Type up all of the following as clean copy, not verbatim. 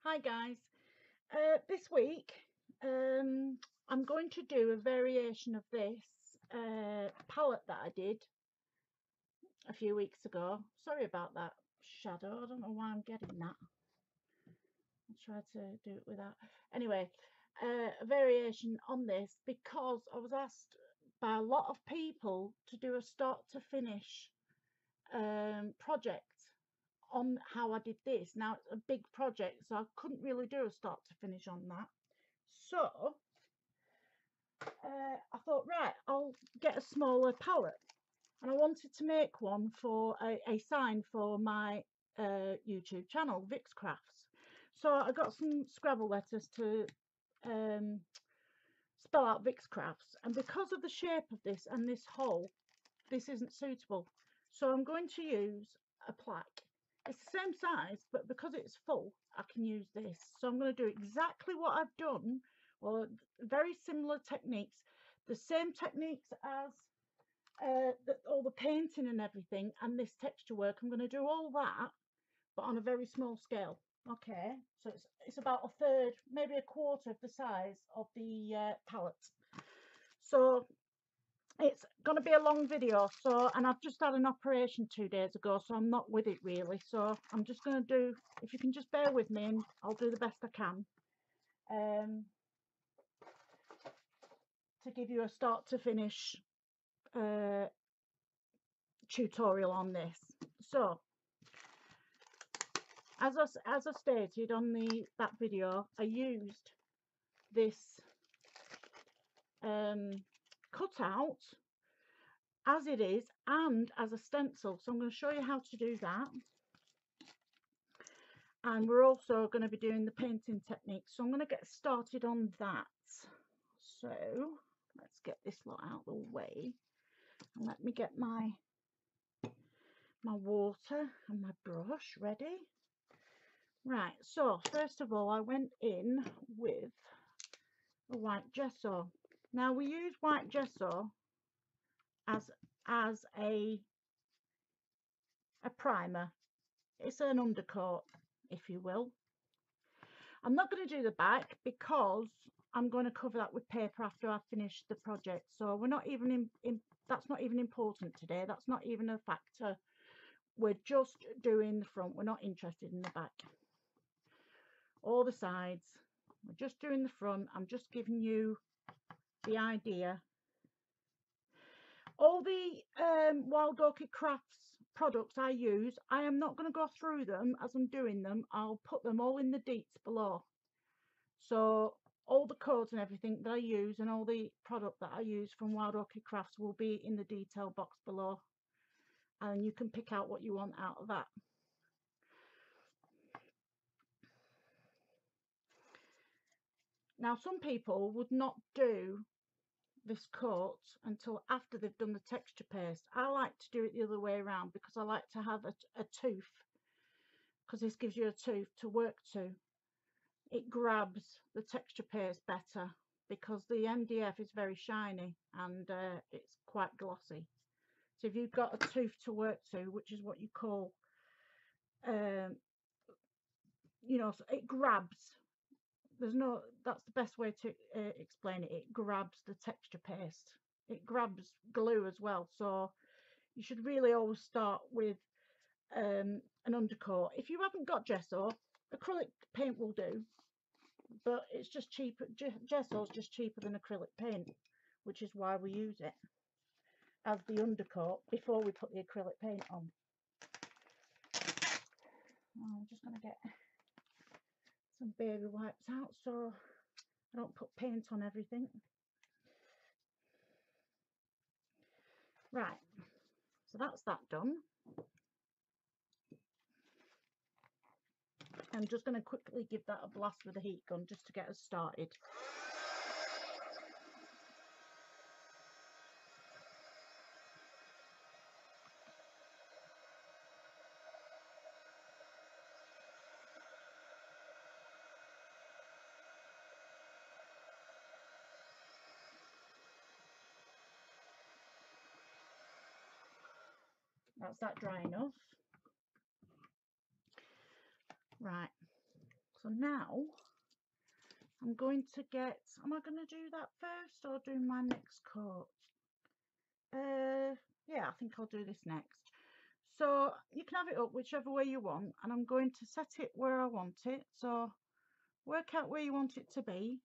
Hi guys, this week I'm going to do a variation of this palette that I did a few weeks ago. Sorry about that shadow, I don't know why I'm getting that. I'll try to do it without. Anyway, a variation on this because I was asked by a lot of people to do a start to finish project on how I did this. Now it's a big project, so I couldn't really do a start to finish on that. So I thought, right, I'll get a smaller palette, and I wanted to make one for a sign for my YouTube channel, Vick's Crafts. So I got some Scrabble letters to spell out Vick's Crafts, and because of the shape of this and this hole, this isn't suitable. So I'm going to use a plaque. It's the same size, but because it's full, I can use this. So I'm going to do exactly what I've done, or very similar techniques, the same techniques as all the painting and everything, and this texture work. I'm going to do all that, but on a very small scale. Okay, so it's about a third, maybe a quarter of the size of the palette. So it's going to be a long video, so, and I've just had an operation 2 days ago, so I'm not with it really, so I'm just going to do, if you can just bear with me, and I'll do the best I can to give you a start to finish tutorial on this. So as I stated on that video, I used this cutout as it is and as a stencil, so I'm going to show you how to do that, and we're also going to be doing the painting technique, so I'm going to get started on that. So let's get this lot out of the way, and let me get my water and my brush ready. Right, so first of all I went in with a white gesso. Now we use white gesso as a primer. It's an undercoat, if you will. I'm not going to do the back because I'm going to cover that with paper after I finish the project, so we're not even that's not even important today. That's not even a factor. We're just doing the front. We're not interested in the back or the sides. We're just doing the front. I'm just giving you the idea. All the Wild Orchid Crafts products I use, I am not going to go through them as I'm doing them. I'll put them all in the deets below. So all the codes and everything that I use and all the product that I use from Wild Orchid Crafts will be in the detail box below, and you can pick out what you want out of that. Now some people would not do this coat until after they've done the texture paste. I like to do it the other way around because I like to have a tooth, because this gives you a tooth to work to. It grabs the texture paste better because the MDF is very shiny and it's quite glossy. So if you've got a tooth to work to, which is what you call, you know, so it grabs. That's the best way to explain it. It grabs the texture paste. It grabs glue as well. So you should really always start with an undercoat. If you haven't got gesso, acrylic paint will do, but it's just cheaper. Gesso is just cheaper than acrylic paint, which is why we use it as the undercoat before we put the acrylic paint on. I'm just going to get some baby wipes out so I don't put paint on everything. Right, so that's that done. I'm just going to quickly give that a blast with a heat gun just to get us started. That's that dry enough. Right, So now I'm going to get, am I going to do that first or do my next coat? Yeah, I think I'll do this next. So you can have it up whichever way you want, and I'm going to set it where I want it. So work out where you want it to be.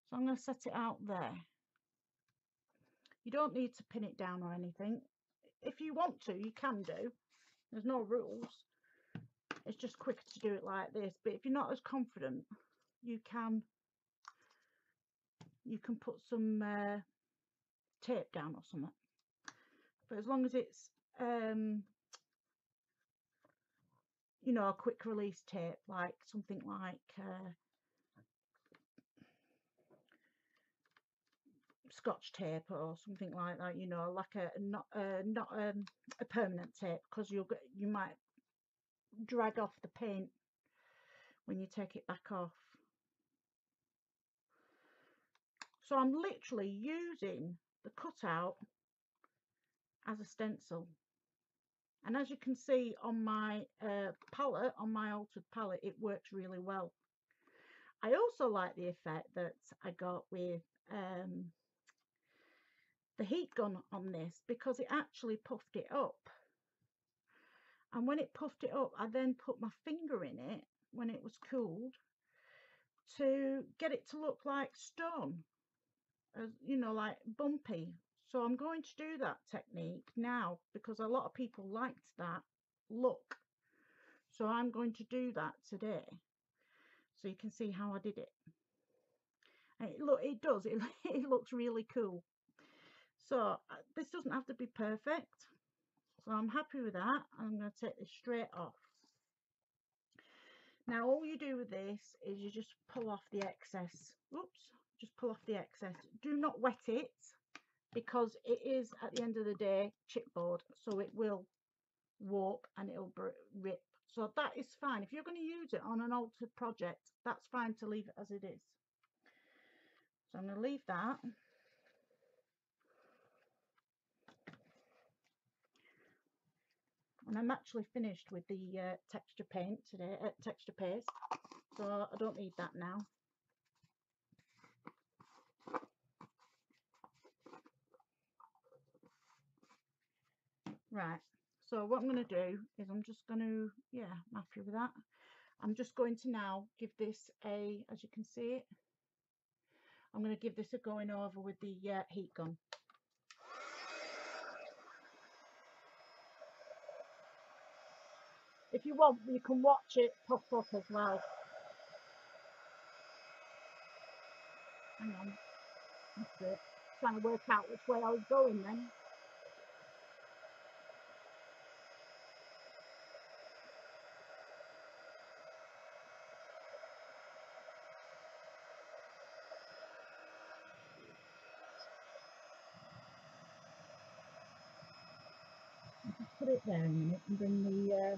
So I'm going to set it out there. You don't need to pin it down or anything. If you want to, you can do. There's no rules. It's just quicker to do it like this. But if you're not as confident, you can put some tape down or something. But as long as it's you know, a quick release tape, like something like Scotch tape or something like that, you know, like not a permanent tape, because you might drag off the paint when you take it back off. So I'm literally using the cutout as a stencil, and as you can see on my palette, on my altered palette, it works really well. I also like the effect that I got with the heat gun on this, because it actually puffed it up, and when it puffed it up, I then put my finger in it when it was cooled to get it to look like stone, as you know, like bumpy. So I'm going to do that technique now because a lot of people liked that look, so I'm going to do that today so you can see how I did it. And it looks really cool. So this doesn't have to be perfect, so I'm happy with that. I'm going to take this straight off. Now all you do with this is you just pull off the excess. Oops, just pull off the excess. Do not wet it, because it is, at the end of the day, chipboard, so it will warp and it'll rip. So that is fine. If you're going to use it on an altered project, that's fine to leave it as it is. So I'm going to leave that. And I'm actually finished with the texture paint today, texture paste, so I don't need that now. Right, so what I'm going to do is I'm just going to, yeah, I'm happy with that. I'm just going to now give this a, as you can see it, I'm going to give this a going over with the heat gun. If you want, you can watch it puff up as well. Hang on, that's it. Trying to work out which way I was going then. Just put it there in a minute and bring the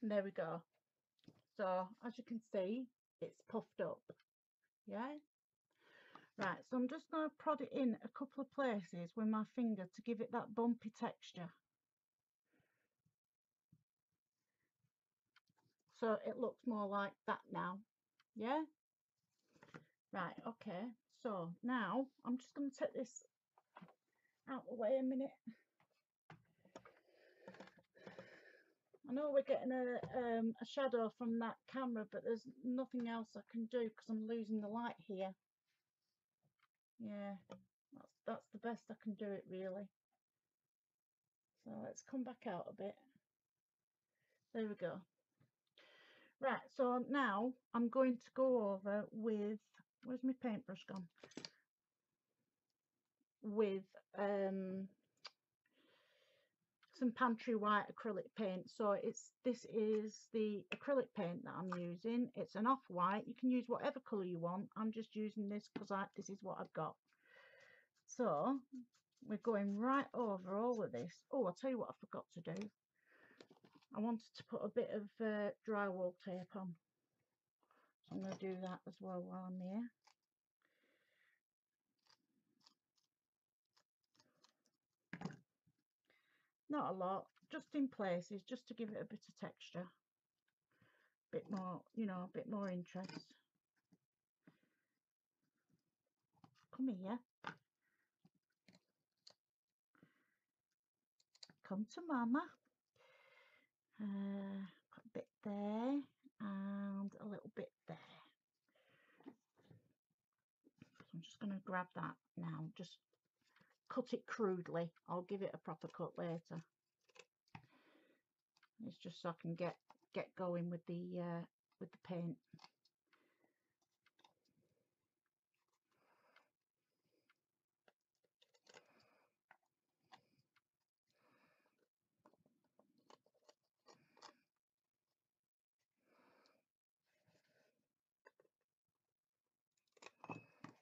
And there we go. So as you can see, it's puffed up. Yeah. Right, so I'm just going to prod it in a couple of places with my finger to give it that bumpy texture. So it looks more like that now. Yeah. Right, okay. So now I'm just going to take this out the way a minute. I know we're getting a shadow from that camera, but there's nothing else I can do because I'm losing the light here. Yeah, that's the best I can do it really. So let's come back out a bit. There we go. Right, so now I'm going to go over with, where's my paintbrush gone? With some Pantry White acrylic paint. So this is the acrylic paint that I'm using. It's an off-white. You can use whatever colour you want. I'm just using this because this is what I've got. So we're going right over all of this. Oh, I'll tell you what I forgot to do. I wanted to put a bit of drywall tape on. So I'm going to do that as well while I'm here. Not a lot, just in places, just to give it a bit of texture. A bit more, you know, a bit more interest. Come here. Come to mama. Put a bit there and a little bit there. So I'm just going to grab that now, just cut it crudely. I'll give it a proper cut later. It's just so I can get going with the paint.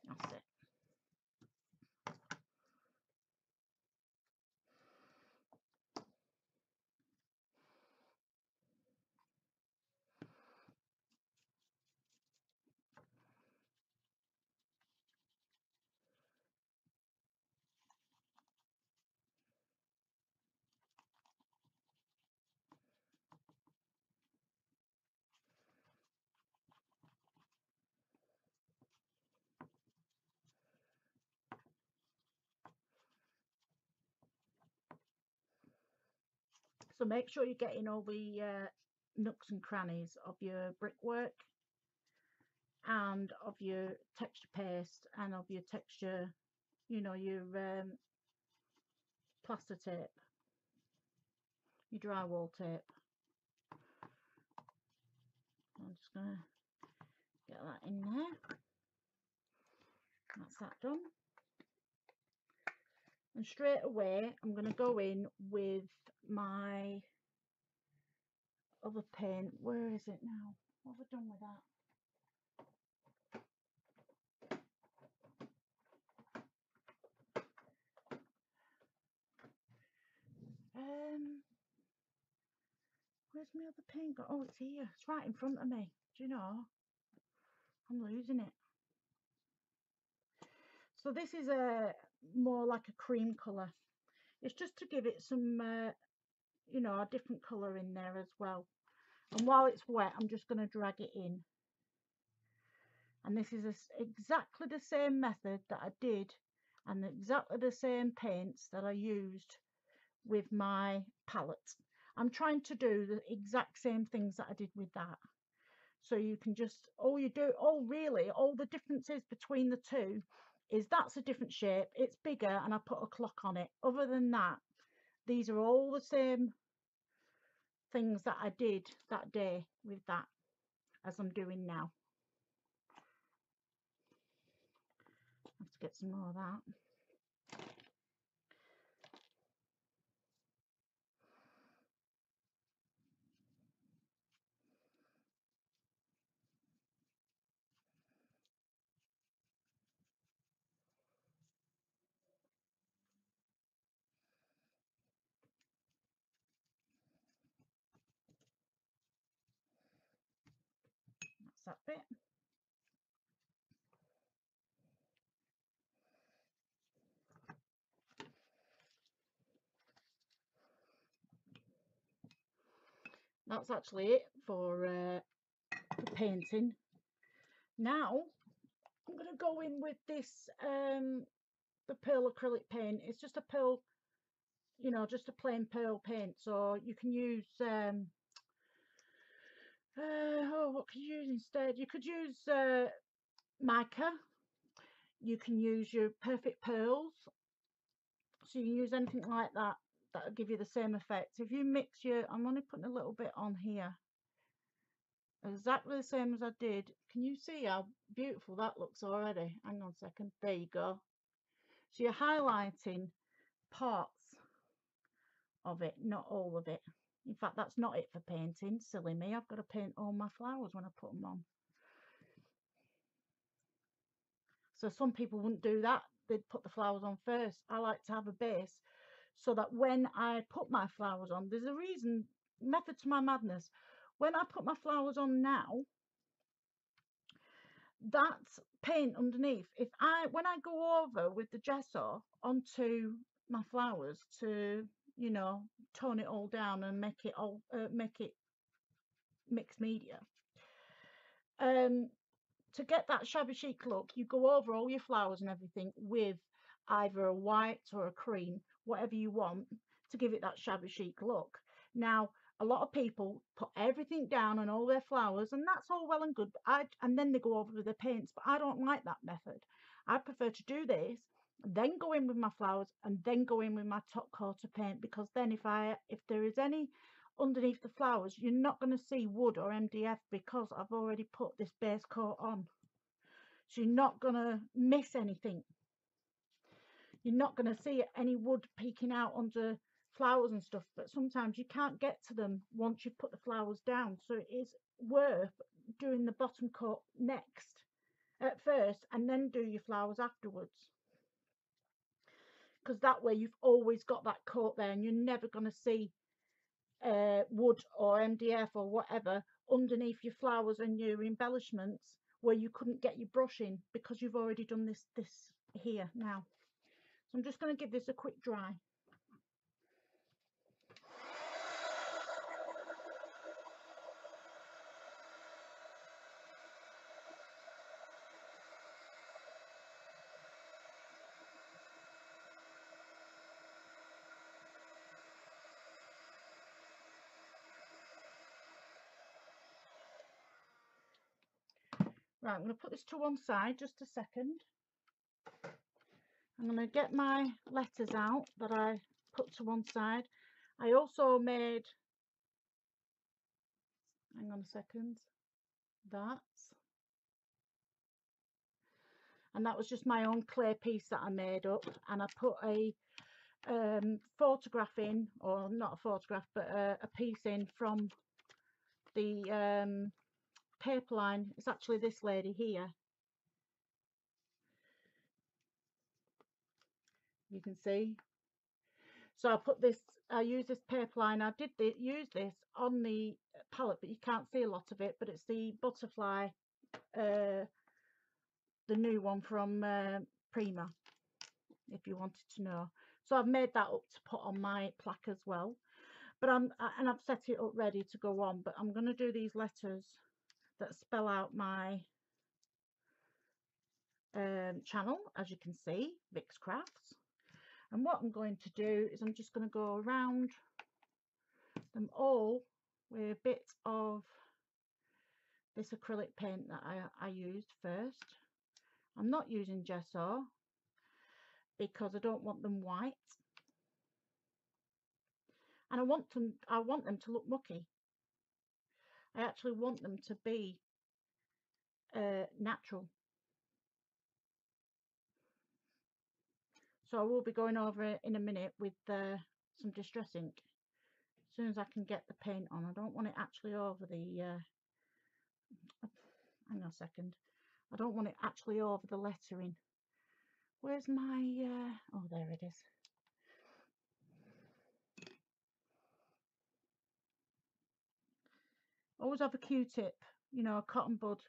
That's it. So make sure you're getting all the nooks and crannies of your brickwork and of your texture paste and of your texture, you know, your plaster tape, your drywall tape. I'm just going to get that in there. That's that done. And straight away I'm going to go in with my other paint. Where is it now? What have I done with that? Where's my other paint gone? Oh, it's here. It's right in front of me. Do you know? I'm losing it. So this is a more like a cream colour. It's just to give it some, you know, a different colour in there as well. And while it's wet, I'm just going to drag it in. And this is exactly the same method that I did, and exactly the same paints that I used with my palette. I'm trying to do the exact same things that I did with that. So you can just, all the differences between the two is that's a different shape, it's bigger, and I put a clock on it. Other than that, these are all the same things that I did that day with that as I'm doing now. I have to get some more of that. that bit. That's actually it for painting. Now I'm going to go in with this the pearl acrylic paint. It's just a pearl, you know, just a plain pearl paint. So you can use what could you use instead? You could use mica. You can use your perfect pearls. So you can use anything like that. That'll give you the same effect. If you mix your, I'm only putting a little bit on here, exactly the same as I did. Can you see how beautiful that looks already? Hang on a second. There you go. So you're highlighting parts of it, not all of it. In fact, that's not it for painting. Silly me, I've got to paint all my flowers when I put them on. So some people wouldn't do that. They'd put the flowers on first. I like to have a base so that when I put my flowers on, there's a reason, method to my madness. When I put my flowers on now, that's paint underneath. When I go over with the gesso onto my flowers to, you know, tone it all down and make it mixed media, to get that shabby chic look, you go over all your flowers and everything with either a white or a cream, whatever you want, to give it that shabby chic look. Now, a lot of people put everything down on all their flowers, and that's all well and good, but and then they go over with their paints, but I don't like that method. I prefer to do this, then go in with my flowers, and then go in with my top coat of paint, because then if there is any underneath the flowers, you're not going to see wood or MDF, because I've already put this base coat on. So you're not going to miss anything. You're not going to see any wood peeking out under flowers and stuff, but sometimes you can't get to them once you've put the flowers down. So it is worth doing the bottom coat next at first, and then do your flowers afterwards, because that way you've always got that coat there, and you're never going to see wood or MDF or whatever underneath your flowers and your embellishments where you couldn't get your brush in, because you've already done this here now. So I'm just going to give this a quick dry. Right, I'm going to put this to one side just a second. I'm going to get my letters out that I put to one side. I also made, hang on a second, and that was just my own clay piece that I made up, and I put a photograph in, or not a photograph, but a piece in from the paper line. It's actually this lady here. You can see. So I use this paper line. I did use this on the palette, but you can't see a lot of it, but it's the butterfly, the new one from Prima, if you wanted to know. So I've made that up to put on my plaque as well, but I've set it up ready to go on. But I'm going to do these letters that spell out my channel, as you can see, Vick's Crafts. And what I'm going to do is I'm just going to go around them all with a bit of this acrylic paint that I used first. I'm not using gesso because I don't want them white, and I want them to look mucky. I actually want them to be natural. So I will be going over it in a minute with some distress ink as soon as I can get the paint on. I don't want it actually over the hang on a second, I don't want it actually over the lettering. Where's my oh, there it is. Always have a Q-tip you know, a cotton bud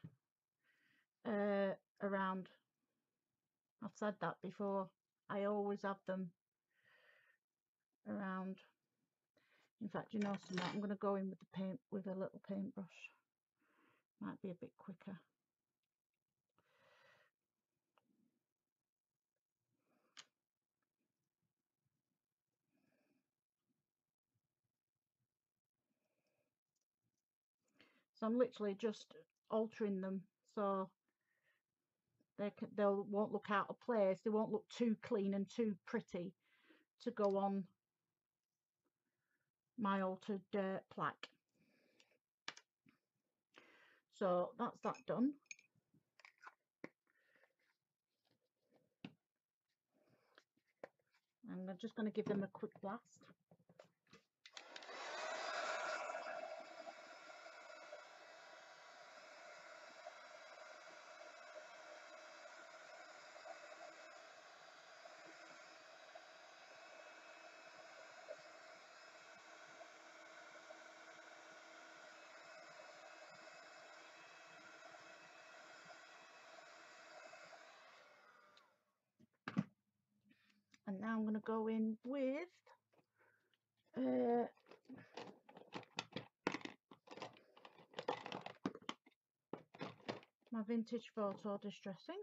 around. I've said that before. I always have them around. In fact, you know something, I'm going to go in with the paint with a little paintbrush. Might be a bit quicker. So I'm literally just altering them so they won't look out of place. They won't look too clean and too pretty to go on my altered plaque. So that's that done. And I'm just going to give them a quick blast. And now I'm going to go in with my vintage photo distressing.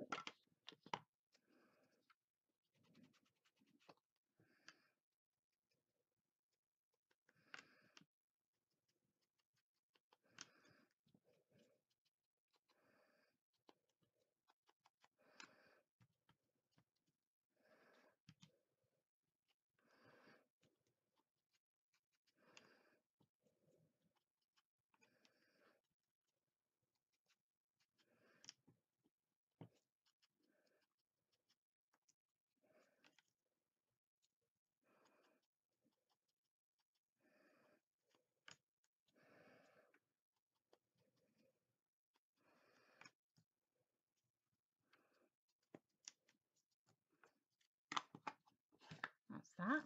That's that.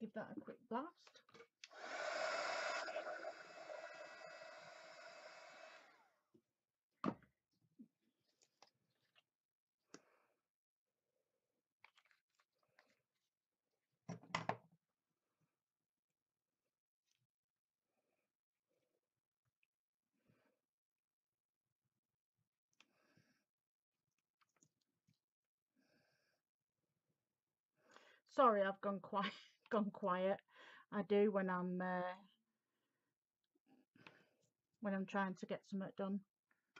Give that a quick blast. Sorry, I've gone quiet. Gone quiet. I do when I'm trying to get something done.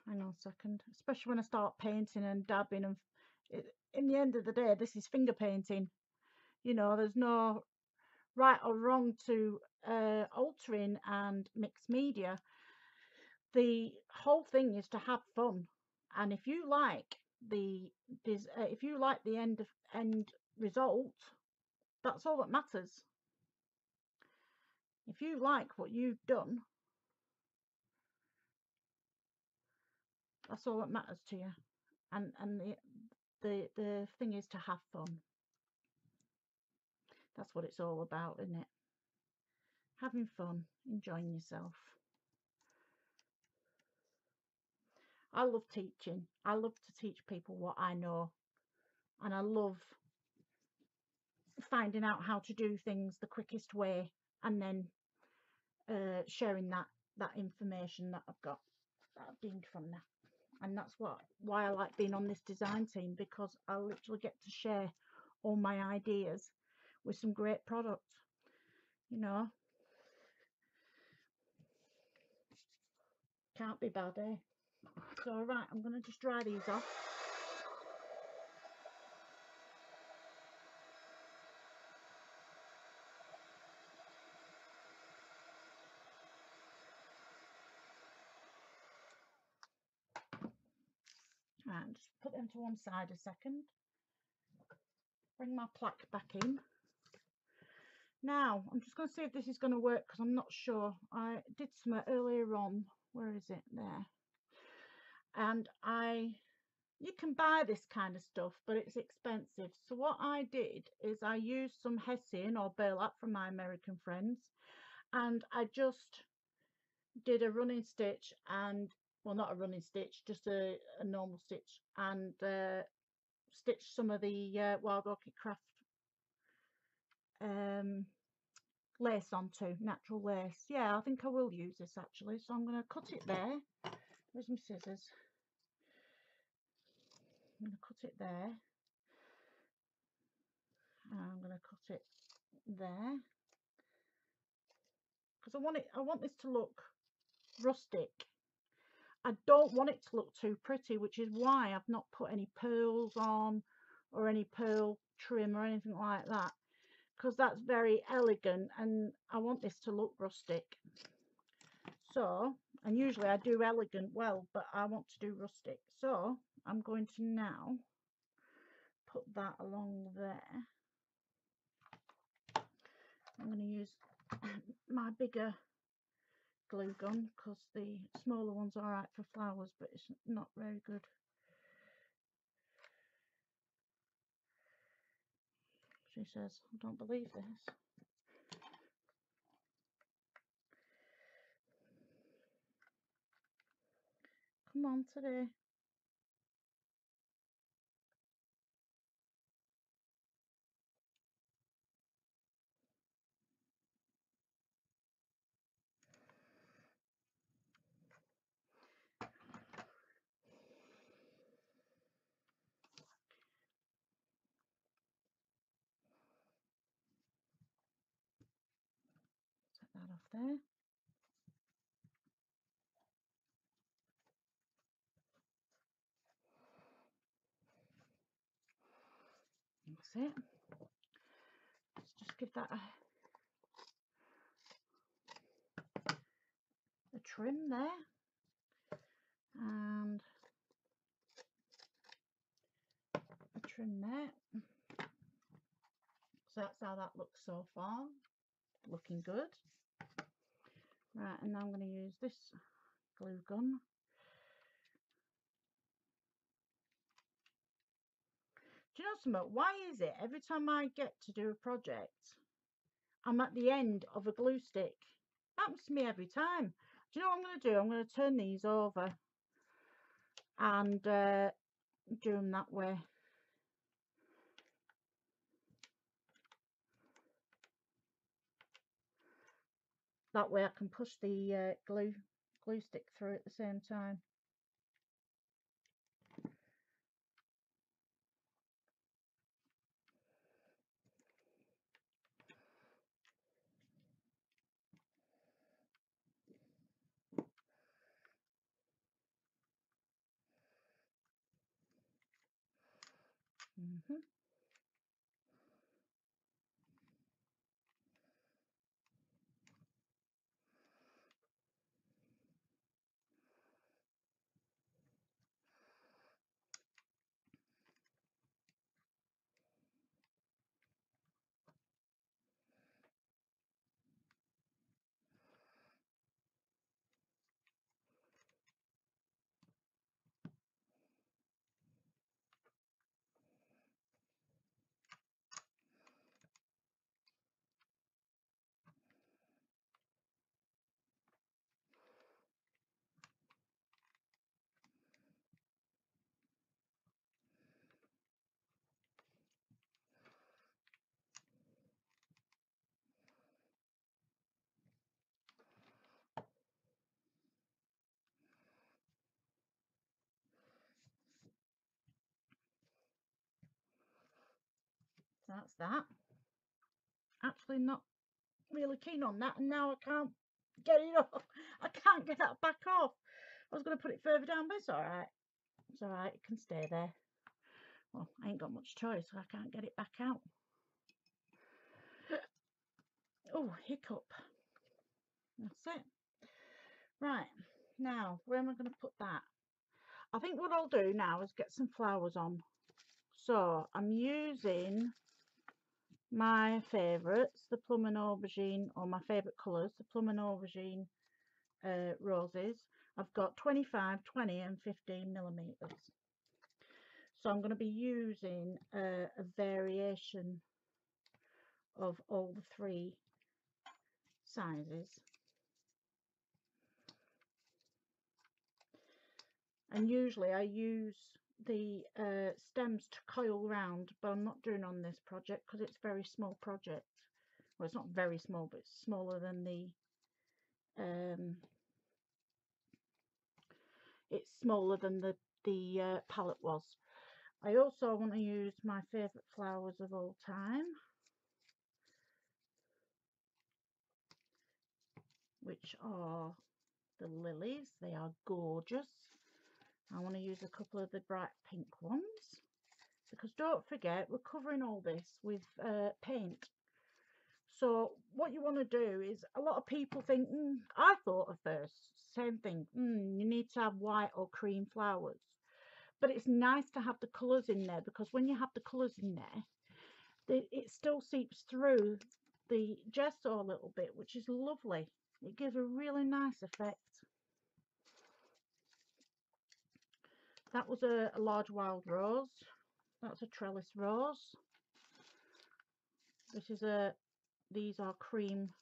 Hang on a second. Especially when I start painting and dabbing, and in the end of the day, this is finger painting. You know, there's no right or wrong to altering and mixed media. The whole thing is to have fun, and if you like the end result, that's all that matters. If you like what you've done, that's all that matters to you. And the thing is to have fun. That's what it's all about, isn't it? Having fun, enjoying yourself. I love teaching. I love to teach people what I know, and I love finding out how to do things the quickest way, and then sharing that information that I've got, that I've gained from that. And that's why I like being on this design team, because I literally get to share all my ideas with some great products, you know. Can't be bad, eh? So right, I'm going to just dry these off. Right, just put them to one side a second. Bring my plaque back in. Now, I'm just going to see if this is going to work, because I'm not sure. I did some earlier on. Where is it? There. And you can buy this kind of stuff, but it's expensive. So what I did is I used some hessian or burlap from my American friends, and I just did a running stitch and, well, not a running stitch, just a normal stitch, and stitched some of the Wild Orchid Craft lace onto, natural lace. Yeah, I think I will use this actually, so I'm going to cut it there. Where's my scissors? I'm going to cut it there. I'm going to cut it there because I want this to look rustic. I don't want it to look too pretty, which is why I've not put any pearls on or any pearl trim or anything like that, because that's very elegant and I want this to look rustic. So, and usually I do elegant well, but I want to do rustic, so I'm going to now put that along there. I'm going to use my bigger glue gun because the smaller one's alright for flowers, but it's not very good. She says, I don't believe this. Come on today. Take that off there. That's it. Let's just give that a trim there. And a trim there. So that's how that looks so far. Looking good. Right, and now I'm going to use this glue gun. Do you know something? Why is it every time I get to do a project, I'm at the end of a glue stick? Happens to me every time. Do you know what I'm going to do? I'm going to turn these over and do them that way. That way I can push the glue stick through at the same time. So that's that. Actually not really keen on that, and now I can't get it off. I can't get that back off. I was going to put it further down, but it's alright. It's alright, it can stay there. Well, I ain't got much choice, so I can't get it back out. Oh, hiccup. That's it. Right, now, where am I going to put that? I think what I'll do now is get some flowers on. So, I'm using my favourites, the plum and aubergine, or my favourite colours, the plum and aubergine roses. I've got 25, 20 and 15 millimeters. So I'm going to be using a variation of all the three sizes. and usually I use the stems to coil round, but I'm not doing on this project because it's a very small project. Well, it's not very small, but it's smaller than the palette was. I also want to use my favourite flowers of all time, which are the lilies. They are gorgeous. I want to use a couple of the bright pink ones, because don't forget we're covering all this with paint. So what you want to do is, a lot of people think, I thought at first, same thing, you need to have white or cream flowers. But it's nice to have the colours in there, because when you have the colours in there, it still seeps through the gesso a little bit, which is lovely. It gives a really nice effect. That was a large wild rose. That's a trellis rose. These are cream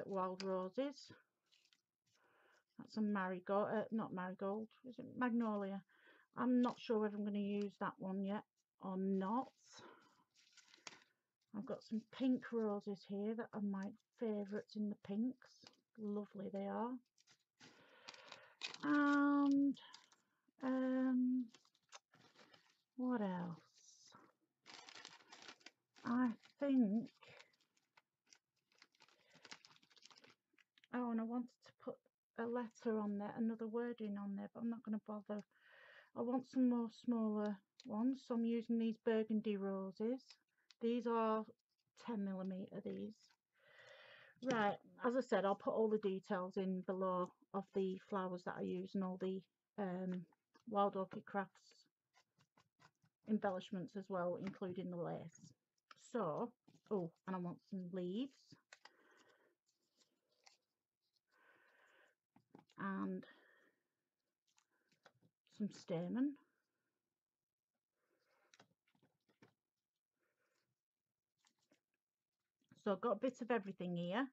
wild roses. That's a marigold, not marigold, is it magnolia? I'm not sure if I'm going to use that one yet or not. I've got some pink roses here that are my favourites in the pinks. Lovely they are. And what else? I think, oh, and I wanted to put a letter on there, another wording on there, but I'm not going to bother. I want some more smaller ones, so I'm using these burgundy roses. These are 10mm, these. Right, as I said, I'll put all the details in below of the flowers that I use and all the Wild Orchid Crafts embellishments as well, including the lace. So, oh, and I want some leaves and some stamen. So I've got a bit of everything here.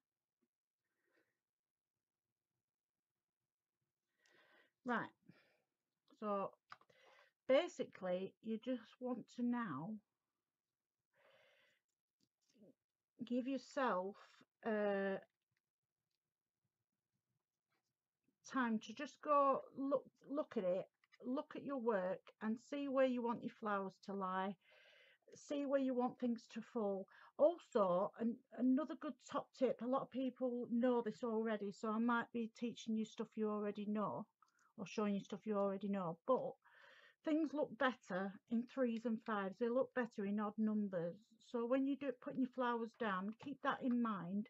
Right, so basically you just want to now give yourself time to just go look at it, look at your work and see where you want your flowers to lie, see where you want things to fall. Also, another good top tip, a lot of people know this already, so I might be teaching you stuff you already know or showing you stuff you already know, but things look better in 3s and 5s. They look better in odd numbers. So when you do putting your flowers down, keep that in mind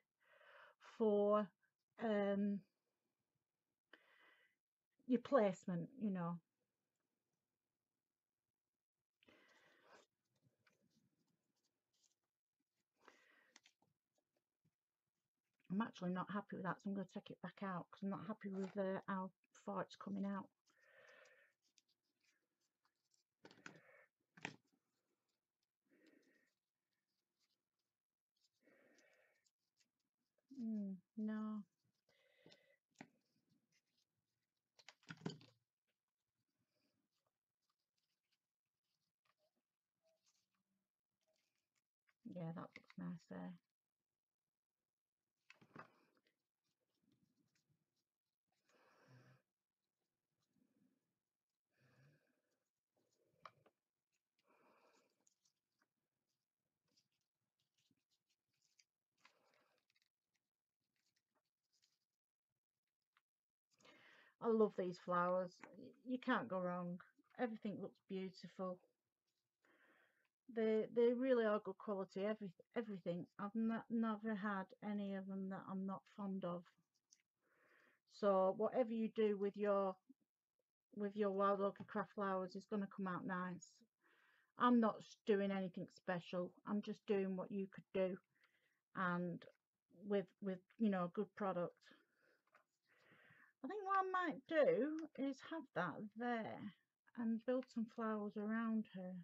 for your placement, you know. I'm actually not happy with that, so I'm going to take it back out because I'm not happy with how far it's coming out. No. Yeah, that looks nice there. I love these flowers. You can't go wrong. Everything looks beautiful. They really are good quality. Everything. I've never had any of them that I'm not fond of. So whatever you do with your Wild Orchid Craft flowers is going to come out nice. I'm not doing anything special. I'm just doing what you could do, and with you know, good product. I think what I might do is have that there and build some flowers around her,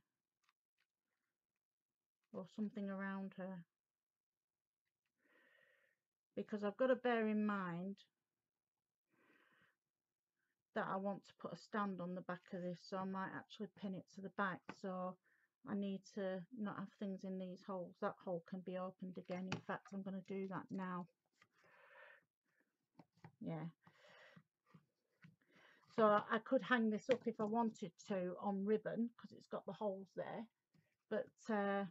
or something around her, because I've got to bear in mind that I want to put a stand on the back of this, so I might actually pin it to the back. So I need to not have things in these holes. That hole can be opened again. In fact, I'm going to do that now. Yeah. So I could hang this up if I wanted to on ribbon because it's got the holes there, but I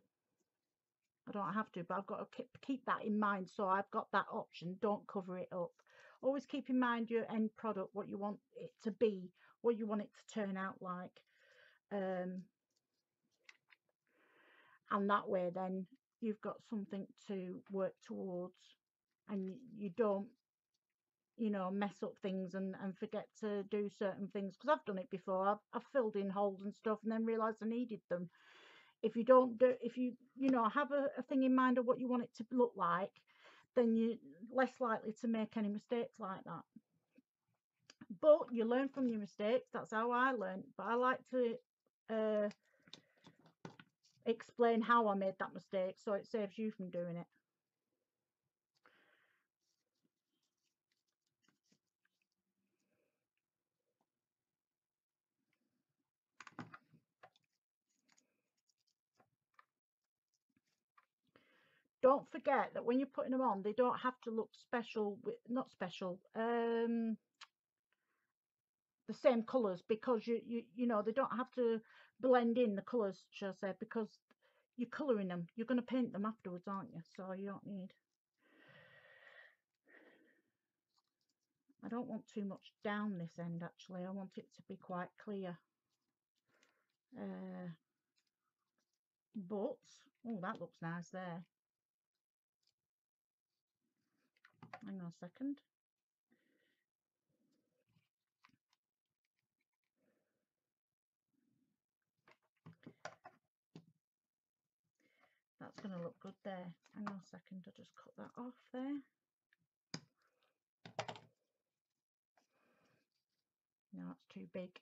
don't have to. But I've got to keep that in mind. So I've got that option. Don't cover it up. Always keep in mind your end product, what you want it to be, what you want it to turn out like. And that way then you've got something to work towards, and you don't, you know, mess up things and forget to do certain things, because I've done it before. I've filled in holes and stuff and then realized I needed them. If you don't do, if you know, have a thing in mind of what you want it to look like, then you're less likely to make any mistakes like that. But you learn from your mistakes. That's how I learned. But I like to explain how I made that mistake, so it saves you from doing it. Don't forget that when you're putting them on, they don't have to look special, not special, the same colours, because you know, they don't have to blend in, the colours, shall I say, because you're colouring them. You're going to paint them afterwards, aren't you? So you don't need. I don't want too much down this end, actually. I want it to be quite clear. But, oh, that looks nice there. Hang on a second. That's going to look good there. Hang on a second, I'll just cut that off there. No, it's too big.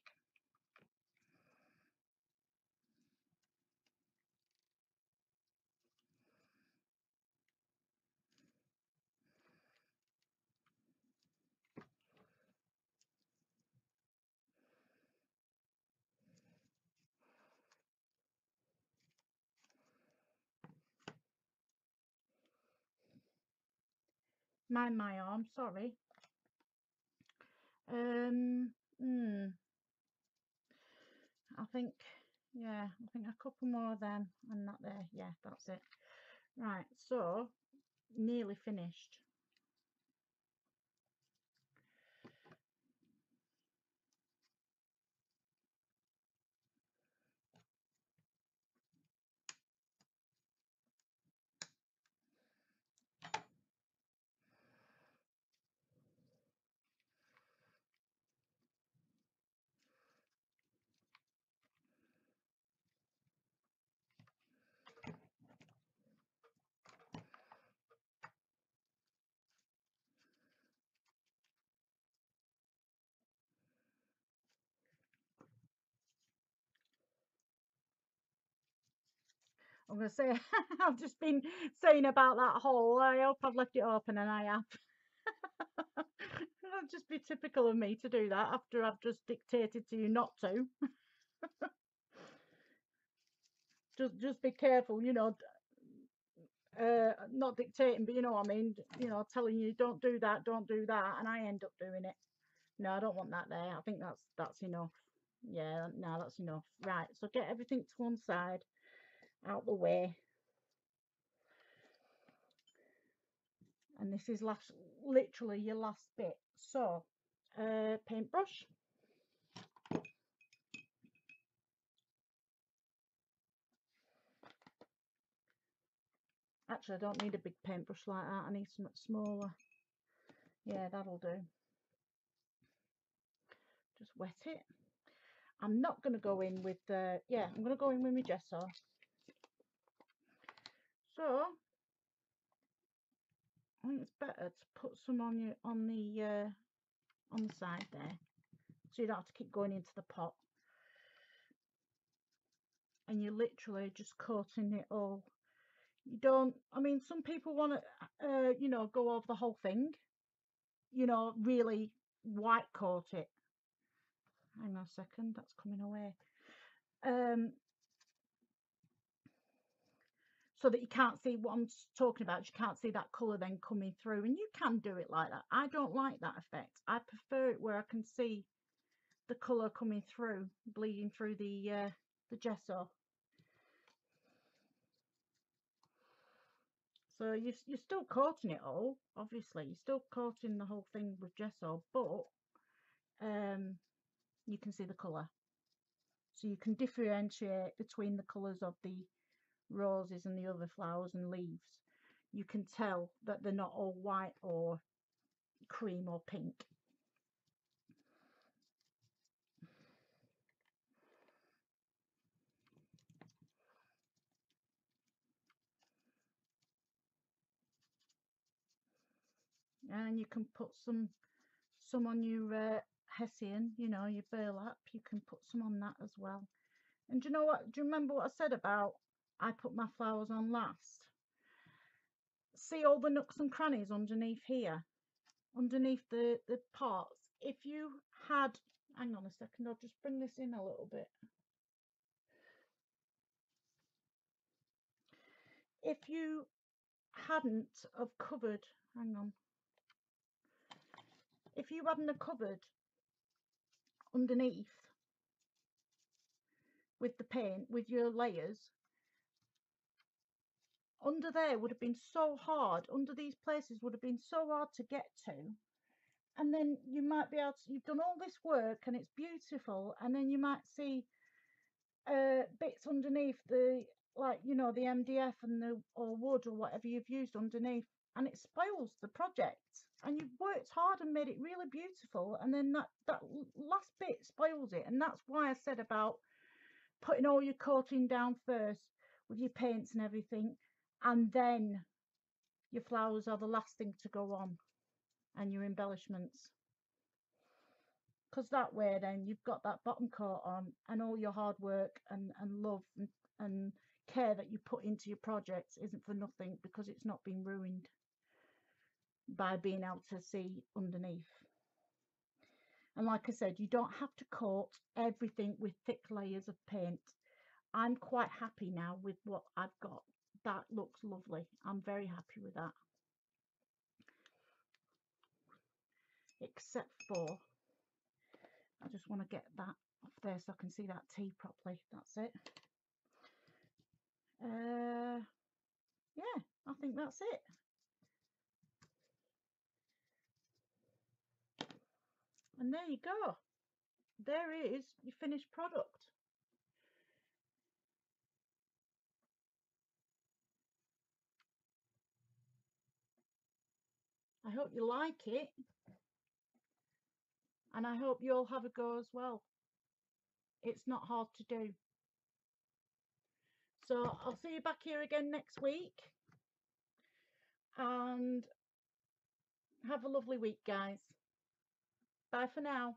Mind my arm, sorry. I think, yeah, I think a couple more of them and that there. Yeah, that's it. Right, so nearly finished. I'm going to say, I've just been saying about that hole. I hope I've left it open, and I have. It'll just be typical of me to do that after I've just dictated to you not to. Just be careful, you know, not dictating, but you know what I mean, you know, telling you don't do that, and I end up doing it. No, I don't want that there. I think that's enough. Yeah, no, that's enough. Right, so get everything to one side, out the way. And this is literally your last bit. So, paintbrush. Actually, I don't need a big paintbrush like that. I need something smaller. Yeah, that'll do. Just wet it. I'm not going to go in with yeah, I'm going to go in with my gesso. So I think it's better to put some on you on the side there, so you don't have to keep going into the pot. And you're literally just coating it all. You don't, I mean, some people want to you know, go over the whole thing, you know, really white coat it. hang on a second, that's coming away. So that you can't see what I'm talking about. You can't see that colour then coming through, and you can do it like that. I don't like that effect. I prefer it where I can see the colour coming through, bleeding through the gesso. So you're still coating it all, obviously. You're still coating the whole thing with gesso, but you can see the colour. So you can differentiate between the colours of the roses and the other flowers and leaves. You can tell that they're not all white or cream or pink. And you can put some on your hessian, you know, your burlap. You can put some on that as well. And do you know what, do you remember what I said about I put my flowers on last? See all the nooks and crannies underneath here, underneath the parts. If you had, hang on a second, I'll just bring this in a little bit. If you hadn't have covered, hang on, if you hadn't have covered underneath with the paint, with your layers, under there would have been so hard, under these places would have been so hard to get to. And then you might be able to, you've done all this work and it's beautiful, and then you might see bits underneath the, like, you know, the MDF and the, or wood or whatever you've used underneath, and it spoils the project. And you've worked hard and made it really beautiful, and then that last bit spoils it. And that's why I said about putting all your coating down first with your paints and everything, and then your flowers are the last thing to go on, and your embellishments. Because that way then you've got that bottom coat on, and all your hard work and love and care that you put into your projects isn't for nothing, because it's not been ruined by being able to see underneath. And like I said, you don't have to coat everything with thick layers of paint. I'm quite happy now with what I've got. That looks lovely. I'm very happy with that. Except for, I just want to get that off there so I can see that tea properly. That's it. Yeah, I think that's it. And there you go. There is your finished product. I hope you like it, and I hope you all have a go as well. It's not hard to do. So I'll see you back here again next week, and have a lovely week, guys. Bye for now.